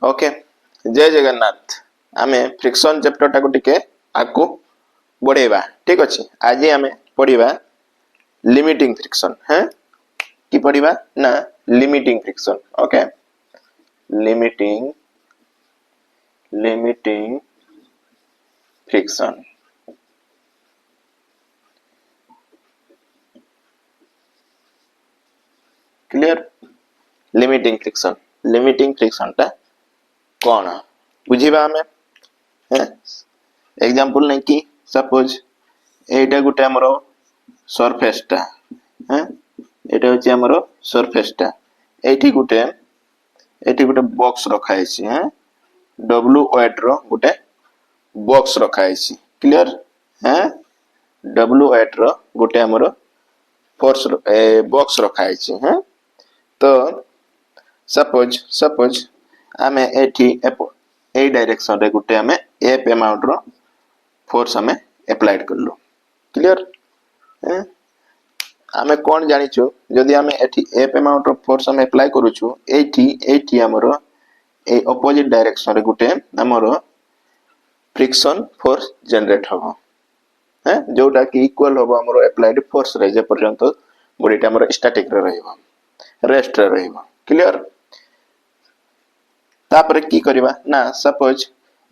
Okay जय जगन्नाथ आमे friction chapter टाको टिके आकु बढ़ेबा ठीक अछि आज आमे पढिबा लिमिटिंग फ्रिक्शन हैं की पढिबा ना limiting friction okay limiting limiting friction clear limiting friction टा कोन बुझिबा हमें हैं एग्जांपल नै कि सपोज एटा गुटे हमरो सरफेस टा हैं एटा होची हमरो सरफेस टा एठी गुटे बॉक्स रखा हैछि हैं डब्ल्यू वेट रो गुटे बॉक्स रखा हैछि क्लियर हैं डब्ल्यू वेट रो गुटे हमरो फोर्स बॉक्स रखा हैछि हैं तो सपोज आमे एठी ए डायरेक्शन रे गुटे आमे एफ अमाउंट रो फोर्स आमे अप्लाइड करलो क्लियर हैं आमे कोन जानि छु जदी आमे एठी एफ अमाउंट रो फोर्स आमे अप्लाई करू छु एठी हमरो ए ऑपोजिट डायरेक्शन रे गुटे हमरो फ्रिक्शन फोर्स जनरेट होबो हैं जोटा कि इक्वल होबो हमरो अप्लाइड फोर्स रे जे पर्यंत बॉडीटा हमरो स्टैटिक रे रहइबो रेस्ट रे रहइबो क्लियर तापर की करबा ना suppose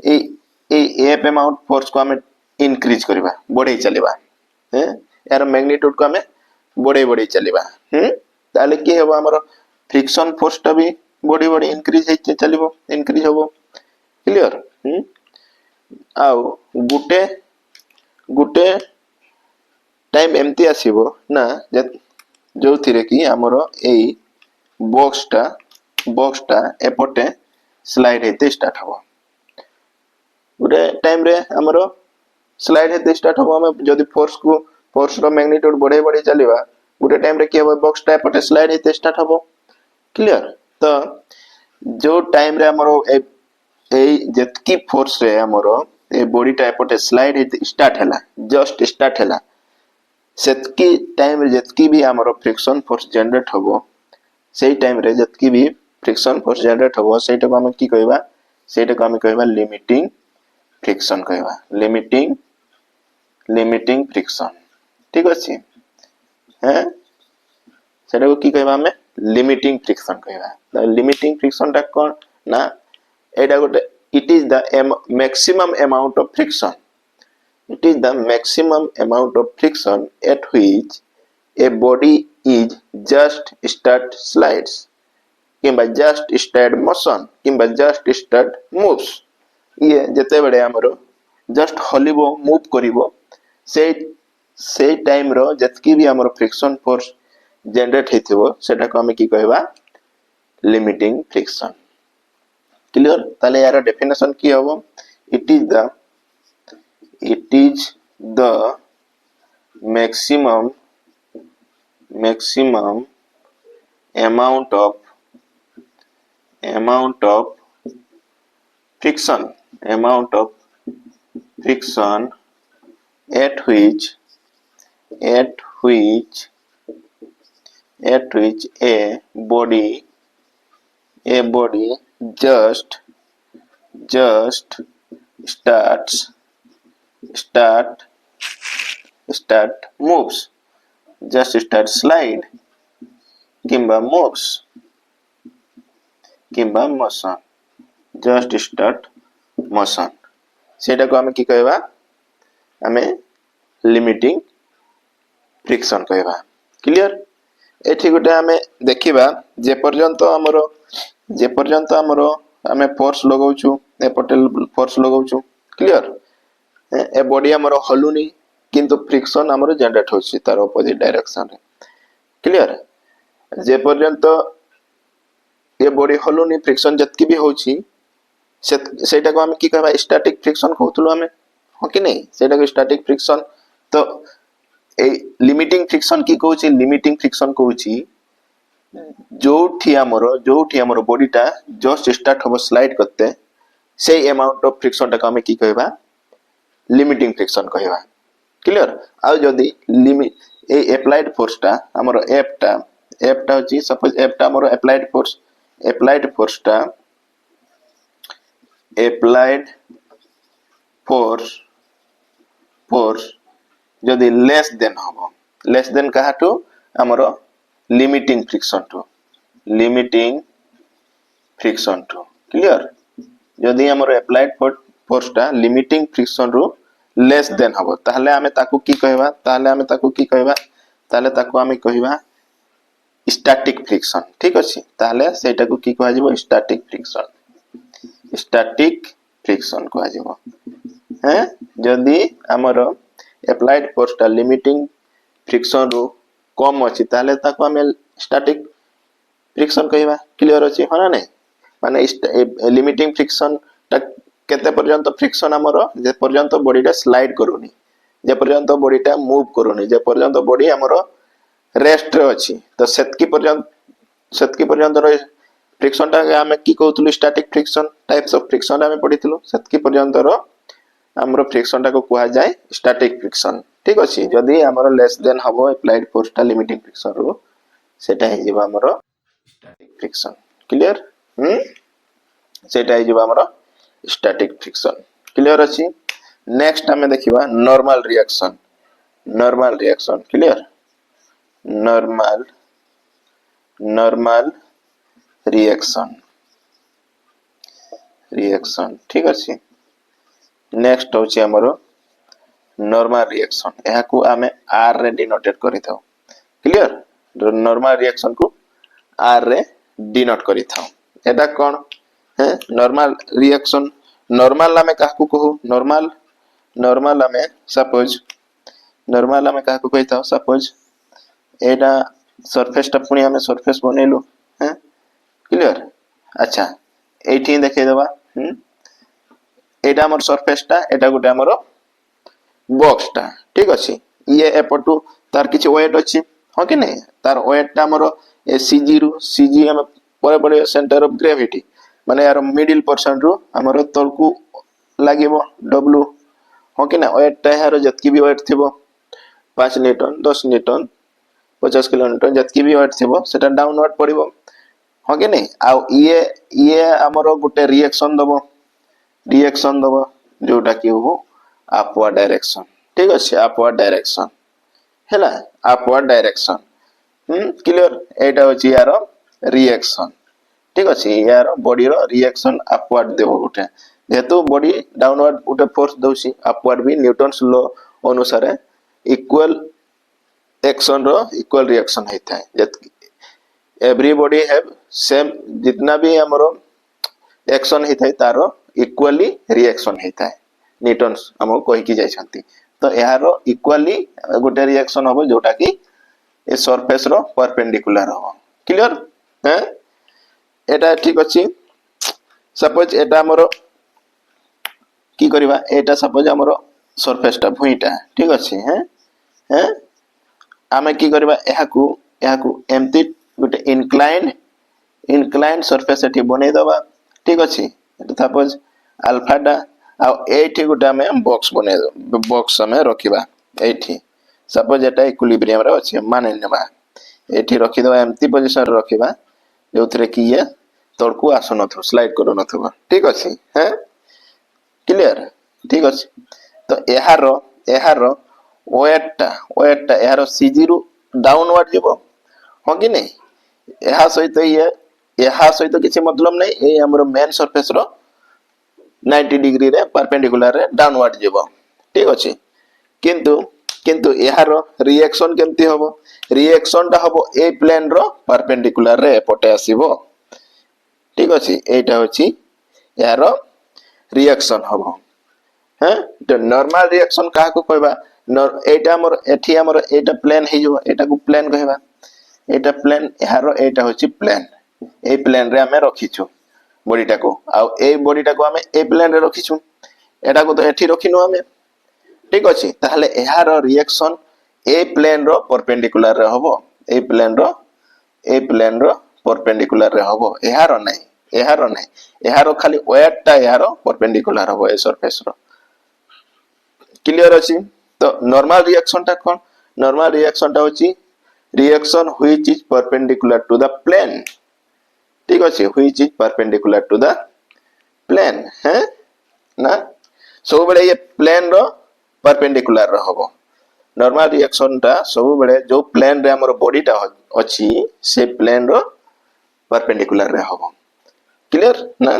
A F amount force को हमें इंक्रीज करबा बढ़े चलेबा हैं यार मैग्नीट्यूड को हमें बढ़े चलेबा ताले की हेबो हमरो फ्रिक्शन फोर्स टा भी बढ़ी इंक्रीज हे चलिबो इंक्रीज होबो क्लियर आउ गुटे गुटे टाइम एमती आसीबो ना जो थिरे कि हमरो ए बॉक्स टा एपटे स्लाइड हेते स्टार्ट हबो गुटे टाइम रे हमरो स्लाइड हेते स्टार्ट हबो हम जदी फोर्स रो मैग्नीट्यूड बढ़े चलीबा गुटे टाइम रे के हबो बॉक्स टा एपटे स्लाइड हेते स्टार्ट हबो क्लियर तो जो टाइम रे हमरो ए जतकी फोर्स रे हमरो ए बॉडी टा एपटे स्लाइड हेते स्टार्ट हैला जस्ट स्टार्ट हैला सेतकी टाइम रे जतकी भी हमरो फ्रिक्शन फोर्स जनरेट हबो सेही टाइम रे जतकी भी फ्रिक्शन फोर्स जनरेट हबो सेटा को हम की कहबा सेटा को हम कहबा लिमिटिंग फ्रिक्शन कहबा लिमिटिंग फ्रिक्शन ठीक अछि हैं सेटा को की कहबा हमें लिमिटिंग फ्रिक्शन कहबा लिमिटिंग फ्रिक्शन टा कोन ना एटा गोटे it is the maximum amount of friction it is the maximum amount of friction at which a body is just start slides किंबा just start motion किंबा just start moves ये जते बडे हमरो just हलिबो मूव करिवो से टाइम रो जतकी भी हमरो friction force generate हेथिबो सेटा को हम की कहबा लिमिटिंग फ्रिक्शन क्लियर ताले यार डेफिनेशन की होबो it is the maximum amount of friction at which a body just start moves just start slide किंबा moves किंबा motion just start motion सेटा को हमें की कहबा हमें लिमिटिंग फ्रिक्शन कहबा क्लियर एठी गुटे हमें देखिबा जे पर्यंत हमरो हमें फोर्स लगाउछु ए पटेल फोर्स लगाउछु क्लियर ए बॉडी हमरो हलुनी किंतु फ्रिक्शन हमरो जनरेट होछि तार ऑपोजिट डायरेक्शन रे क्लियर जे पर्यंत ये बॉडी हलुनी फ्रिक्शन जतकी भी होछि सेटा को हम की कहबा स्टैटिक फ्रिक्शन कहतुलो हमें हो कि नहीं सेटा को स्टैटिक फ्रिक्शन तो ए लिमिटिंग फ्रिक्शन की कहउछि लिमिटिंग फ्रिक्शन कहउछि जोठी हमरो बॉडी टा जस्ट स्टार्ट होबो स्लाइड करते से अमाउंट ऑफ फ्रिक्शन टा को हम की कहबा लिमिटिंग फ्रिक्शन कहबा क्लियर आ जदी लिमिट ए अप्लाइड फोर्स टा हमरो एफ टा होची सपोज एफ टा हमरो अप्लाइड फोर्स टा एप्लाइड फोर्स जदि लेस देन हम लेस देन कहाटू हमर लिमिटिंग फ्रिक्शन टू क्लियर जदि हमर एप्लाइड फोर्स टा लिमिटिंग फ्रिक्शन रु लेस देन हबो ताहले हमें ताकू की कहबा ताहले ताकू हमें कहबा स्टैटिक फ्रिक्शन ठीक अछि ताहले सेटा को की कहबा जिवो स्टैटिक फ्रिक्शन कहबा जिवो हैं जदि हमर एप्लाइड फोर्स टा लिमिटिंग फ्रिक्शन रु कम अछि ताहले ताकू हमें स्टैटिक फ्रिक्शन कहबा क्लियर अछि होना नै माने लिमिटिंग फ्रिक्शन टा केते पर्यंत फ्रिक्शन हमर जे पर्यंत बॉडी टा स्लाइड करूनी जे पर्यंत बॉडी टा मूव करूनी जे पर्यंत बॉडी हमर रेस्ट रे अछि तो सेतकी पर्यंत रो फ्रिक्शन टा हमें की कहउतलु static friction types of friction हमें पढितलु सेतकी पर्यंत रो हमरो फ्रिक्शन टा को कहा जाय स्टैटिक फ्रिक्शन ठीक अछि जदि हमर लेस देन हबो एप्लाइड फोर्स टा लिमिटिंग फ्रिक्शन रो सेटा हे जिवो हमरो स्टैटिक फ्रिक्शन क्लियर सेटा हे जिवो हमरो स्टैटिक फ्रिक्शन क्लियर अछि नेक्स्ट हमें देखिबा normal reaction clear normal reaction ठीक अछि नेक्स्ट होची हमरो नॉर्मल रिएक्शन एहा को हमें आर रे डिनोटेट करि थाओ क्लियर नॉर्मल रिएक्शन को आर रे डिनोट करि थाओ एटा कोन है नॉर्मल रिएक्शन नॉर्मल हमें काहू कहू नॉर्मल हमें सपोज काहू कहि थाओ सपोज एटा सरफेस टा पुनी हमें सरफेस बनेलु हैं क्लियर अच्छा एठी देखे देबा एटा हमर सरफेस टा एटा गुटे हमर बॉक्स टा ठीक अछि ये एपटू तार किछ वेट अछि हो कि नै तार वेट टा हमर सीजी हम परे सेंटर ऑफ ग्रेविटी माने यार मिडिल पर्सन रु हमर तळकू लागिवो डब्ल्यू हो कि नै वेट टा यार जतकी भी वेट थिबो 5 न्यूटन 10 न्यूटन 50 किलोमीटर जतकी भी वेट थिबो सेटा डाउनवर्ड पड़िबो हो कि नै आ ये हमर गुटे रिएक्शन दबो जोटा कि हो अपवर्ड डायरेक्शन ठीक अछि अपवर्ड डायरेक्शन हैला अपवर्ड डायरेक्शन क्लियर एटा होची यार रिएक्शन ठीक अछि यार बॉडी रो रिएक्शन अपवर्ड देबो गुटे जेतु बॉडी डाउनवर्ड गुटे फोर्स दोसी अपवर्ड भी न्यूटन्स लॉ अनुसार equal action rho equal reaction हेता है एवरीबॉडी हैव सेम जितना भी हमरो एक्शन हेता है तारो इक्वली रिएक्शन हेता है न्यूटन्स हमको कहि कि जाय छथि तो यारो इक्वली गुटे रिएक्शन होबो जोटा कि ए सरफेस रो परपेंडिकुलर हो क्लियर हैं एटा ठीक अछि सपोज एटा हमरो की करबा एटा सपोज हमरो सरफेस टा भुईटा ठीक अछि हैं आमे की करबा एहाकू एम्प्टी गुटे इनक्लाइंड सरफेस एठी बनै दबा ठीक अछि सपोज अल्फा टा आ एठी गुटे में बॉक्स बने बॉक्स में रखिबा एठी सपोज एटा इक्विलिब्रियम रे अछि माने नेबा एठी रखि दबा एम्प्टी पोजीशन रे रखिबा जोथरे कि ये तळकू आसो नथो स्लाइड करो नथो ठीक अछि हैं क्लियर ठीक अछि तो एहारो वेट टा एहारो सीजी रु डाउनवर्ड जेबो हो कि नै एहा सहित किछि मतलब नै ए हमरो मेन सरफेस रो 90 डिग्री रे परपेंडिकुलर रे डाउनवर्ड जेबो ठीक अछि किंतु एहारो रिएक्शन केमती होबो रिएक्शन टा होबो ए प्लेन रो परपेंडिकुलर रे एपटे आसीबो ठीक अछि एटा होछि एहारो रिएक्शन होबो हैं तो नॉर्मल रिएक्शन काहा को कहबा एटा हमर एठी हमर एटा प्लेन हे जो एटा को प्लेन कहबा एटा प्लेन एहारो एटा होछि प्लेन ए प्लेन रे हमें रखिछु बॉडी टा को आ ए बॉडी टा को हमें ए प्लेन रे रखिछु एटा को तो एठी रखिनु हमें ठीक अछि ताहले एहारो रिएक्शन ए प्लेन रो परपेंडिकुलर रे होबो ए प्लेन रो परपेंडिकुलर रे होबो एहारो नै एहारो खाली वेट टा एहारो परपेंडिकुलर होबो ए सरफेस रो क्लियर अछि तो नॉर्मल रिएक्शन टा कोन नॉर्मल रिएक्शन टा होछि reaction which is perpendicular to the plane ठीक अछि which is perpendicular to the plane है ना सब बेले ये प्लेन रो परपेंडिकुलर रो हबो नॉर्मल रिएक्शन टा सब बेले जो प्लेन रे हमर बॉडी टा अछि से प्लेन रो परपेंडिकुलर रे हबो क्लियर ना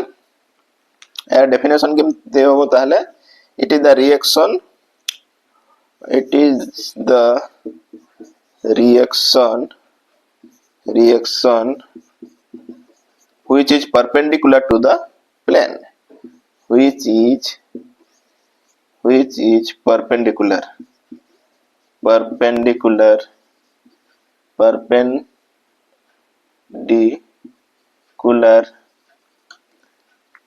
यार डेफिनेशन के दे हबो ताहले it is the reaction it is the reaction which is perpendicular to the plane which is perpendicular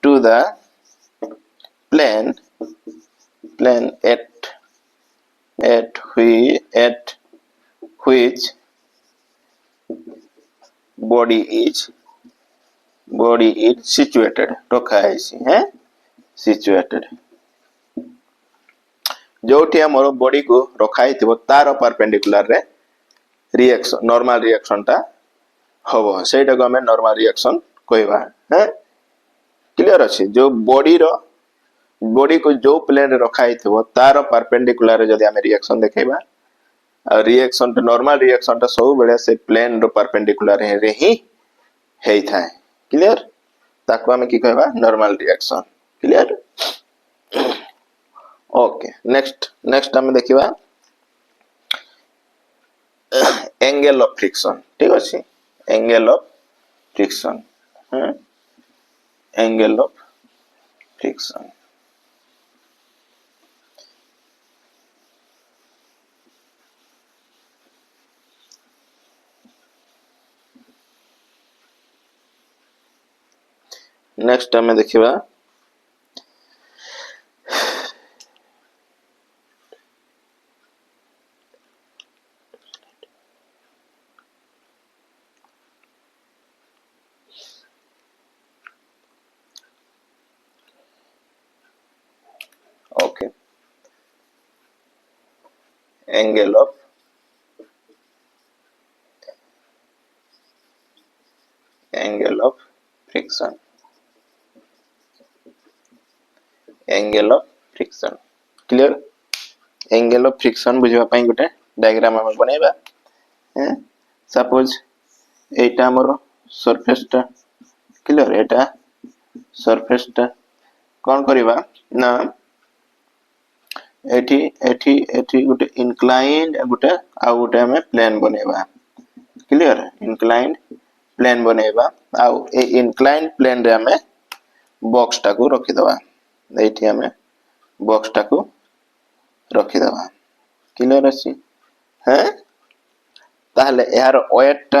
to the plane at which body is situated रखा है situated जोठी हमर बॉडी को रखा हिथिबो तार परपेंडिकुलर रे रिएक्शन नॉर्मल रिएक्शन टा हबो सेटा को हमें नॉर्मल रिएक्शन कहबा है क्लियर अछि जो बॉडी को जो प्लेन रे रखा हिथिबो तार परपेंडिकुलर रे जदी हमें रिएक्शन देखेबा रिएक्शन नॉर्मल रिएक्शन टा सब बेले से प्लेन रो परपेंडिकुलर रे ही हेई थाए क्लियर ताको हमें की कहबा normal reaction clear okay next हमें देखिबा एंगल ऑफ फ्रिक्शन ठीक अछि angle of friction angle of friction next हमें देखिबा okay angle of friction angle of friction clear angle of friction बुझवा पई गोटे डायग्राम हम बनेबा हैं सपोज एटा हमर सरफेस टा क्लियर एटा सरफेस टा कोन करिबा ना एठी एठी एठी गोटे इंक्लाइंड गोटे आ गोटे हमें प्लेन बनेबा क्लियर इंक्लाइंड प्लेन बनेबा आ ए इंक्लाइंड प्लेन रे हमें बॉक्स टा को रखि दबा एठी हमें बॉक्स टा को रखि दबा क्लियर अछि हैं ताहले यार वेट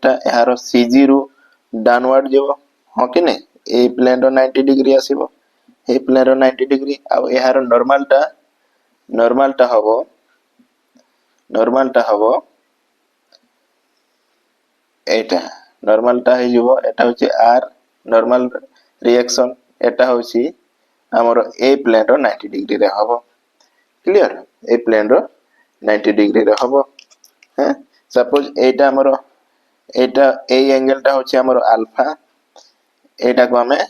यार सीजी रु डाउनवर्ड जेबो हो कि नै ए प्लेन रो 90 डिग्री आसीबो ए प्लेन रो 90 डिग्री आ यार नॉर्मल टा हबो एटा नॉर्मल टा हे जेबो एटा होची आर नॉर्मल रिएक्शन एटा होची हमरो ए प्लेन रो 90 डिग्री रे हबो clear A plane row 90 degree रे हबो हैं सपोज एटा हमरो एटा ए एंगल टा होची हमरो अल्फा एटा को हमें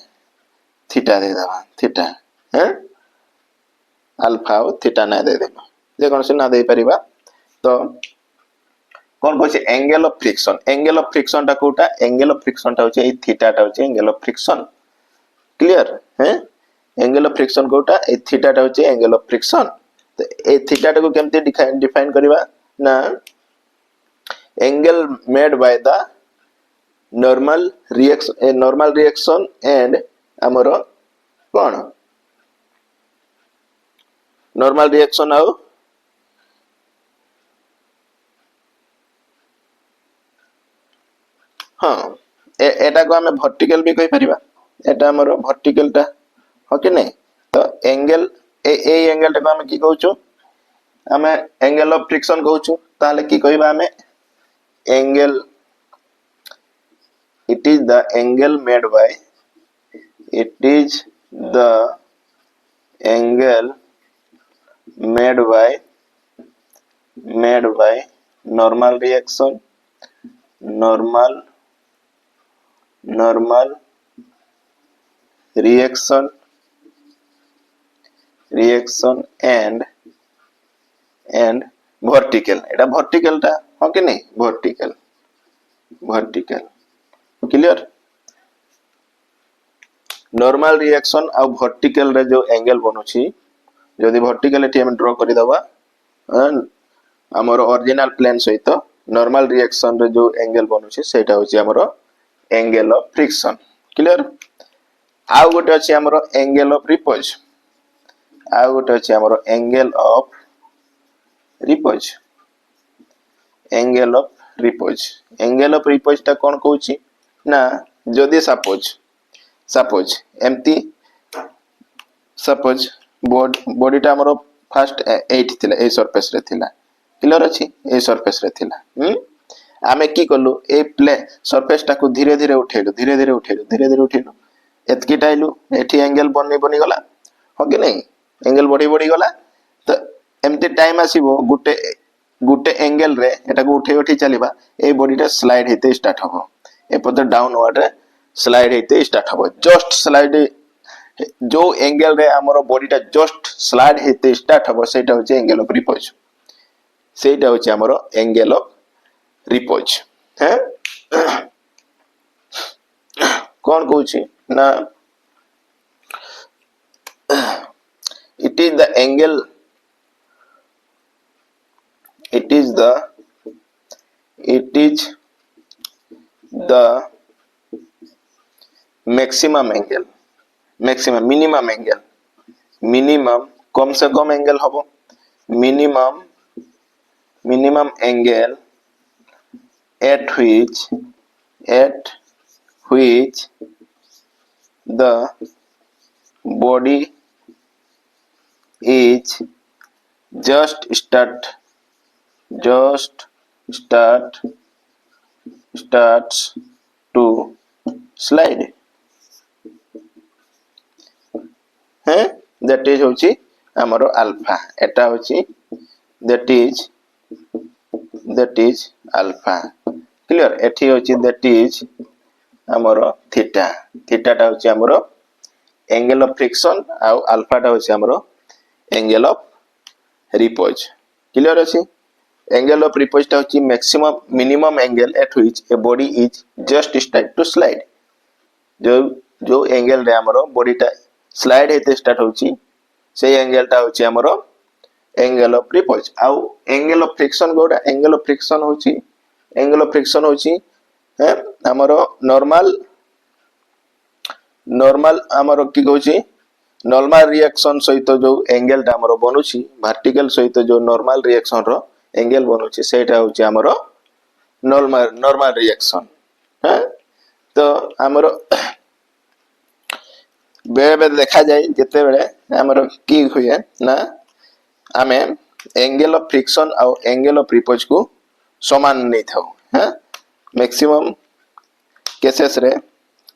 थीटा दे दबा थीटा हैं अल्फा और थीटा ना दे देबा जे कोन से ना दे परिबा तो कोन कहछि एंगल ऑफ फ्रिक्शन टा कोटा एंगल ऑफ फ्रिक्शन टा होछि ए थीटा टा होछि एंगल ऑफ फ्रिक्शन क्लियर हैं एंगल ऑफ फ्रिक्शन कोटा ए थीटा टा होछि एंगल ऑफ फ्रिक्शन तो ए थीटा टा को केमते डिफाइन करबा ना angle made by the normal reaction and हमरो कोन नॉर्मल रिएक्शन आउ हाँ एटा को हमें वर्टिकल भी कहि परिबा एटा हमरो वर्टिकल टा हो कि नहीं तो एंगल ए एंगल टा को हमें की कहउछु हमें एंगल ऑफ फ्रिक्शन कहउछु ताले की कहबा हमें angle it is the angle made by normal reaction normal reaction and vertical এটা vertical টা হয় কি নাই vertical clear normal reaction ଆଉ vertical ରେ जो angle बनुची जदि vertical एठी हम ड्रा करि दबा हमर ओरिजिनल प्लेन सहित normal reaction रे जो angle बनुची सेटा होची हमर angle of friction clear आउ गोटे अछि हमर angle of repulse आउ गोटे अछि हमर angle of repulse angle of repulse ता कोन कहूची ना जदि सपोज एमती सपोज बॉडी ता हमर फर्स्ट 8 थिला ए सरफेस रे थिला क्लियर अछि ए सरफेस रे थिला आमे की करलु ए प्ले सरफेस ता को धीरे धीरे उठेलु एतकी टाइलु एठी एंगल बनी गला हो कि नहीं एंगल बढ़ी गला तो एमती टाइम आसीबो गुटे एंगल रे एटा को उठे चलीबा ए बॉडीटा स्लाइड हेते स्टार्ट हबो ए पद डाउनवर्ड रे स्लाइड हेते स्टार्ट हबो जस्ट स्लाइड जो एंगल रे हमरो बॉडीटा जस्ट स्लाइड हेते स्टार्ट हबो सेटा होचे एंगल ऑफ रिपोज सेटा होचे हमरो एंगल ऑफ रिपोज है कौन कहूची ना it is the angle it is the maximum angle minimum कम से कम एंगल हबो minimum angle at which the body is just starts to slide है that is होची हमरो अल्फा एटा होची that is अल्फा क्लियर एठी होची that is हमरो theta टा होची हमरो एंगल ऑफ फ्रिक्शन आ अल्फा टा होची हमरो एंगल ऑफ रिपोज क्लियर अछि एंगल ऑफ रिपोज टा होची minimum angle at which a body is just start to slide जो एंगल रे हमरो बॉडी टा स्लाइड हेते स्टार्ट होची से एंगल टा होची हमरो एंगल ऑफ रिपोज आ एंगल ऑफ फ्रिक्शन गोडा एंगल ऑफ फ्रिक्शन होची है हमरो नॉर्मल हमरो की कहूची नॉर्मल रिएक्शन सहित जो एंगल टा हमरो बनुची वर्टिकल सहित जो नॉर्मल रिएक्शन रो एंगल बनुची सेटा होची हमरो नॉर्मल रिएक्शन है तो हमरो बेबे देखा जाय जते बेले हमरो की होय ना आमे एंगल ऑफ फ्रिक्शन और एंगल ऑफ रिपोज को समान नै थाउ हैं मैक्सिमम केसेस रे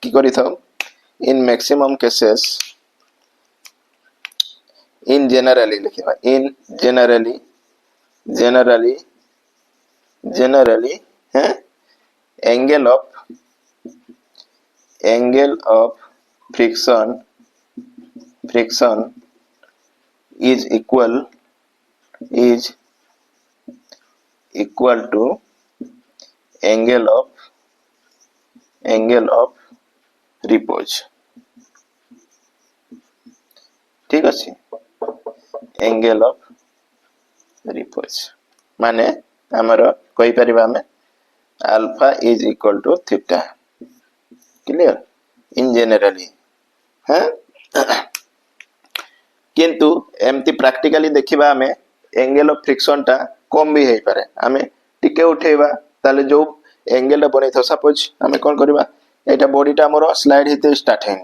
की करि थाउ in maximum cases in generally लिखिबा in generally है angle of friction is equal to angle of repose ठीक अछि एंगल ऑफ रिपोज माने हमरो कहि परिबा में alpha is equal to theta clear इन जनरली है किंतु एमती प्रैक्टिकली देखिबा हमें एंगल ऑफ फ्रिक्शन टा कम भी हे पारे हमें टिके उठेबा ताले जो एंगल बनै थो सपोज हमें कोन करबा एटा बॉडी टा हमरो स्लाइड हेते स्टार्ट है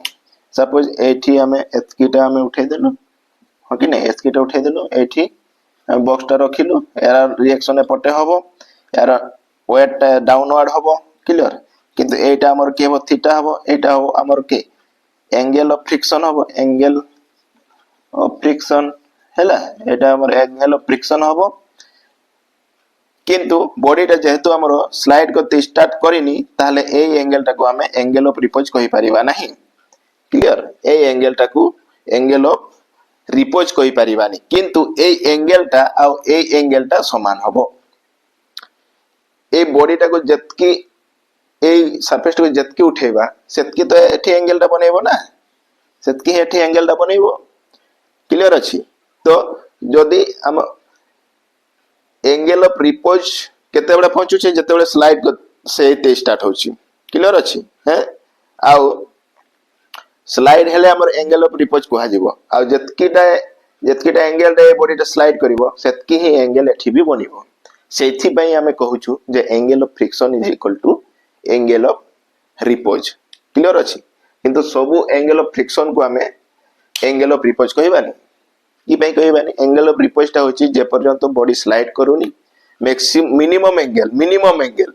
सपोज एठी हमें एतकीटा हमें उठे देनु हो कि नहीं एतकीटा उठे देनु एठी हम बॉक्स टा रखिलु एरा रिएक्शन पटे हबो एरा वेट डाउनवर्ड हबो क्लियर किंतु एटा हमर के हबो थीटा हबो एटा हबो हमर के एंगल ऑफ फ्रिक्शन हबो एंगल ऑफ फ्रिक्शन हैला एटा हमर एंगल ऑफ फ्रिक्शन हबो किंतु बॉडी टा जेहेतु हमर स्लाइड करते स्टार्ट करिनी ताले ए एंगल टा को हमें एंगल ऑफ रिपोज कहि परिबा नहीं क्लियर ए एंगल टाकू एंगल ऑफ रिपोज कहि परिबानी किंतु ए एंगल टा आ ए एंगल टा समान हबो ए बॉडी टाकू जतकी ए सरफेस टाकू जतकी उठेबा सेतकी तो एठी एंगल टा बनेबो ना सेतकी एठी एंगल टा बनेबो क्लियर अछि तो जदी हम एंगल ऑफ रिपोज केते बडा पहुंचु छे जते बडा स्लाइड से ते स्टार्ट होची क्लियर अछि हैं आउ स्लाइड हेले हमर एंगल ऑफ रिपोज को हाजिबो आ जतकीटा एंगल रे बॉडी टा स्लाइड करिवो सेतकी ही एंगल एठी भी बनिवो सेथि पई हमें कहूछु जे angle of friction is equal to angle of repose clear अछि किंतु सबु एंगल ऑफ फ्रिक्शन को हमें एंगल ऑफ रिपोज कहबानी ई पई कहबानी एंगल ऑफ रिपोज टा होची जे पर्यंत बॉडी स्लाइड करूनी मिनिमम एंगल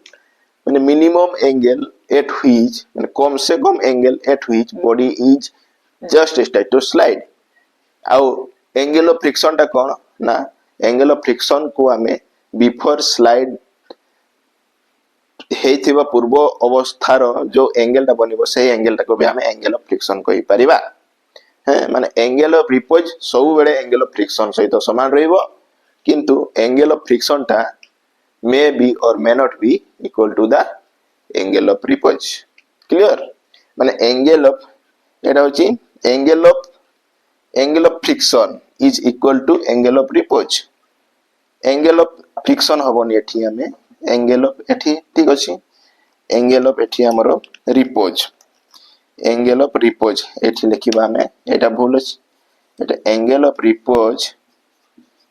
माने मिनिमम एंगल एट व्हिच माने कम से कम angle at which body is just start to slide आउ एंगल ऑफ फ्रिक्शन टा कोन ना एंगल ऑफ फ्रिक्शन को हमें बिफोर स्लाइड हेथिबा पूर्व अवस्थार जो एंगल टा बनिबो से एंगल टा को भी हमें एंगल ऑफ फ्रिक्शन कहि परिबा है माने एंगल ऑफ रिपोज सब बेले एंगल ऑफ फ्रिक्शन सहित समान रहइबो किंतु एंगल ऑफ फ्रिक्शन टा may be or may not be equal to the angle of repose clear माने angle of एटा होची angle of friction is equal to angle of repose angle of friction हबोनी एठी हमें angle of एठी ठीक अछि angle of एठी हमरो repose angle of repose एठी लिखिबा हमें एटा भूल अछि एटा angle of repose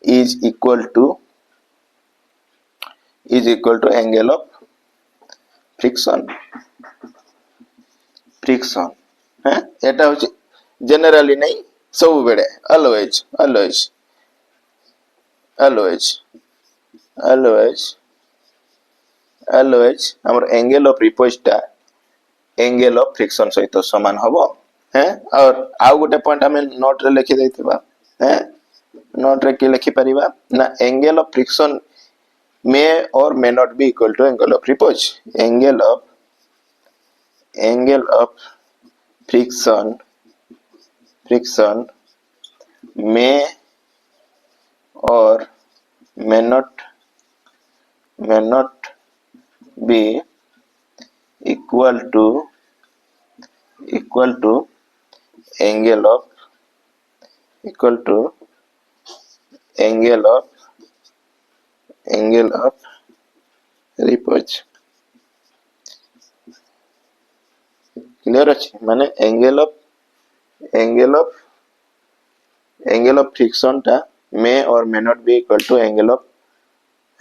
is equal to angle of friction है एटा होची जनरली नहीं सब बेडे always हमर एंगल ऑफ रिपोज टा एंगल ऑफ फ्रिक्शन सहित समान हबो हैं और आउ गोटे पॉइंट हमें नोट रे लिखि दैतिबा हैं नोट रे के लिखि परिबा ना angle of friction may or may not be equal to angle of repose angle of friction may or may not be equal to angle of repose clear अछि माने एंगल ऑफ फ्रिक्शन टा may और may not be equal to angle of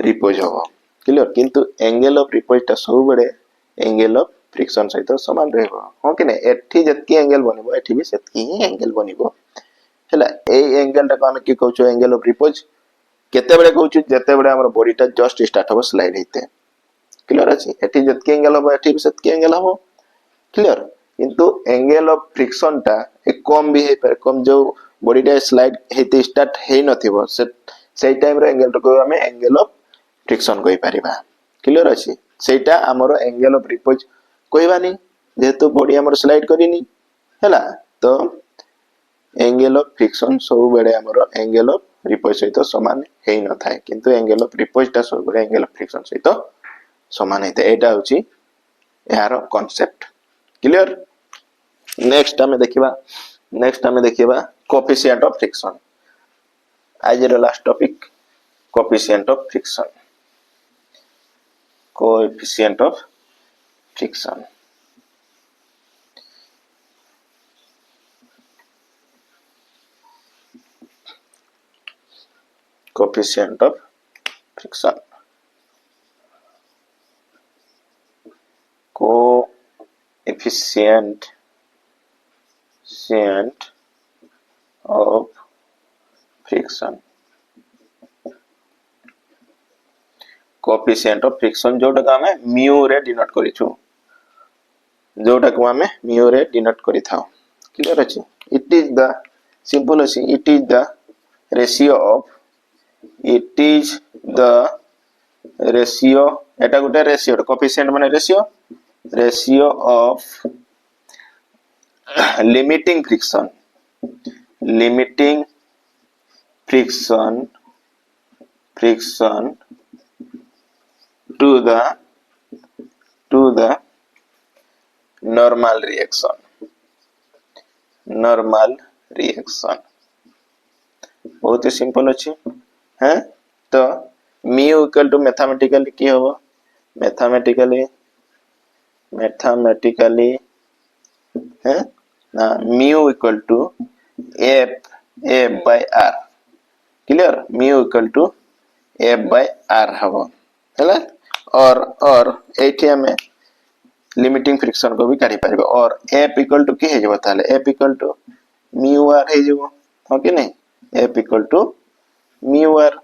repose हो clear किंतु angle of repose टा सब बडे angle of friction सहित समान रहबो हो कि नै एठी जतकी एंगल बनिबो एठी भी सेतकी ही एंगल बनिबो हला ए एंगल टा को हम की कहउछो एंगल ऑफ रिपोज केते बडे कहउछु जते बडे हमर बॉडी टा जस्ट स्टार्ट हो स्लाइड हेते क्लियर अछि एठी जतकी एंगल हो एठी भी सेतकी एंगल हो क्लियर किंतु एंगल ऑफ फ्रिक्शन टा एक कम भी हे पर कम जो बॉडी टा स्लाइड हेते स्टार्ट हे नथिबो से टाइम रे एंगल को हमें एंगल ऑफ फ्रिक्शन कहि परिबा क्लियर अछि सेटा हमरो एंगल ऑफ रिपोज कहबानी जेहेतु बॉडी हमर स्लाइड करिनी हैला तो एंगल ऑफ फ्रिक्शन सब बेडे हमरो एंगल ऑफ रिपोज सहित समान हे न थाए किंतु एंगल ऑफ रिपोज टा सब बेडे एंगल ऑफ फ्रिक्शन सहित समान हेते एटा होची यार कांसेप्ट क्लियर नेक्स्ट हमें देखिबा कोएफिशिएंट ऑफ फ्रिक्शन आज रो last topic coefficient of friction coefficient of friction coefficient of friction coefficient of friction जोटा का हमें म्यू रे डिनोट करिछु जोटा को हमें म्यू रे डिनोट करि थाओ क्लियर अछि इट इज द सिंपल अछि इट इज द रेशियो एटा गोटे रेशियो कोएफिशिएंट माने ratio of limiting friction, limiting friction, friction to the normal reaction, normal reaction बहुत ही सिंपल अच्छी है। तो म्यू इक्वल टू मैथमेटिकली की होबो, मैथमेटिकली है ना, mu equal to F by R, clear, mu equal to F by R हबो हैला। और एठी हमें लिमिटिंग फ्रिक्शन को भी काढी पारिबो, और एफ इक्वल टू की हे जबो, ताले F equal to mu R हे जबो, हो कि नहीं, F equal to mu R.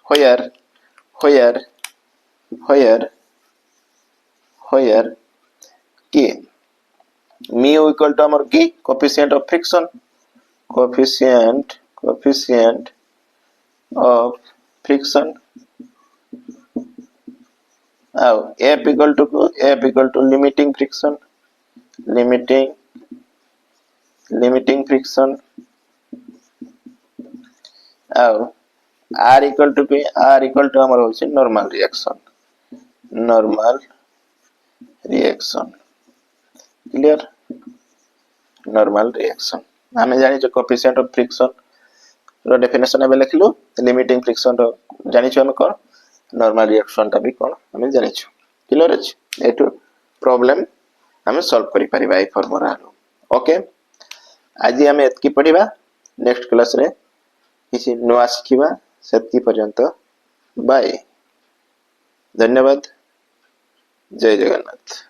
होयर होयर होयर होयर की म्यू इक्वल टू हमर की coefficient of friction, coefficient of friction, अब F equal to limiting friction, limiting friction, अब आर इक्वल टू हमर होछि normal reaction, clear, normal reaction. हमें जानि छ कोएफिशिएंट ऑफ फ्रिक्शन रो डेफिनेशन एबे लिखलु, लिमिटिंग फ्रिक्शन रो जानि छ हम कोन, नॉर्मल रिएक्शन ता भी कोन हमें जानि छ, क्लियर अछि। एटू प्रॉब्लम हमें सॉल्व करि परिबा ए फॉर्मूला रो। ओके, आज हमें एतकी पढिबा, नेक्स्ट क्लास रे किसी नुआ शिखिबा, सेतकी पर्यंत बाय, धन्यवाद, जय जगन्नाथ।